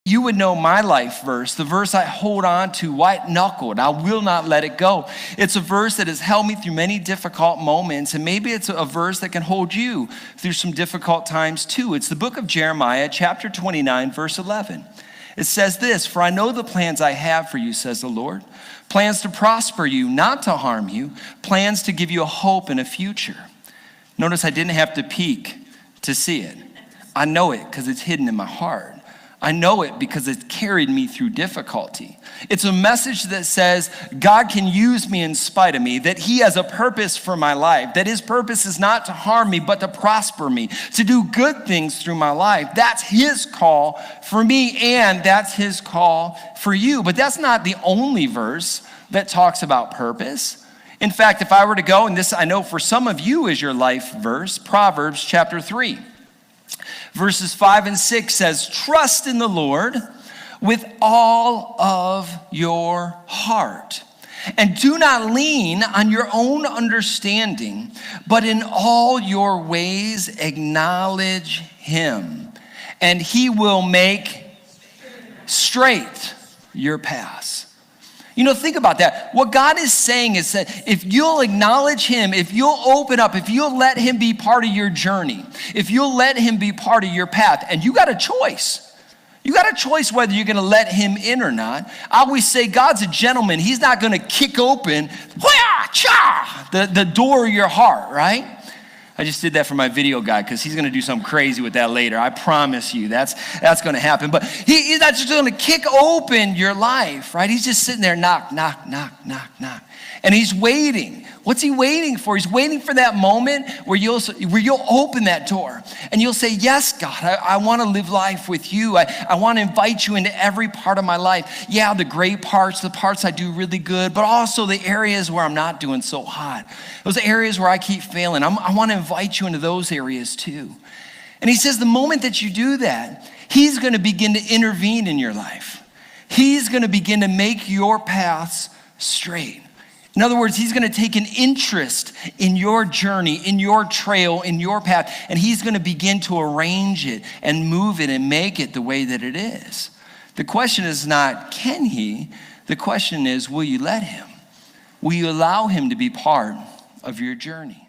You would know my life verse, the verse I hold on to white-knuckled. I will not let it go. It's a verse that has held me through many difficult moments, and maybe it's a verse that can hold you through some difficult times too. It's the book of Jeremiah, chapter 29, verse 11. It says this, "For I know the plans I have for you, says the Lord, plans to prosper you, not to harm you, plans to give you a hope and a future." Notice I didn't have to peek to see it. I know it because it's hidden in my heart. I know it because it's carried me through difficulty. It's a message that says God can use me in spite of me, that he has a purpose for my life, that his purpose is not to harm me, but to prosper me, to do good things through my life. That's his call for me, and that's his call for you. But that's not the only verse that talks about purpose. In fact, if I were to go, and this I know for some of you is your life verse, Proverbs chapter 3. Verses 5 and 6 says, "Trust in the Lord with all of your heart, and do not lean on your own understanding, but in all your ways acknowledge him, and he will make straight your paths." You know, think about that. What God is saying is that if you'll acknowledge him, if you'll open up, if you'll let him be part of your journey, if you'll let him be part of your path, and you got a choice. You got a choice whether you're going to let him in or not. I always say God's a gentleman. He's not going to kick open the door of your heart, right? I just did that for my video guy because he's going to do something crazy with that later. I promise you that's going to happen. But he's not just going to kick open your life, right? He's just sitting there, knock, knock, knock, knock, knock. And he's waiting. What's he waiting for? He's waiting for that moment where you'll open that door and you'll say, "Yes, God, I want to live life with you. I want to invite you into every part of my life. Yeah, the great parts, the parts I do really good, but also the areas where I'm not doing so hot. Those areas where I keep failing. I want to invite you into those areas too." And he says the moment that you do that, he's going to begin to intervene in your life. He's going to begin to make your paths straight. In other words, he's going to take an interest in your journey, in your trail, in your path, and he's going to begin to arrange it and move it and make it the way that it is. The question is not, can he? The question is, will you let him? Will you allow him to be part of your journey?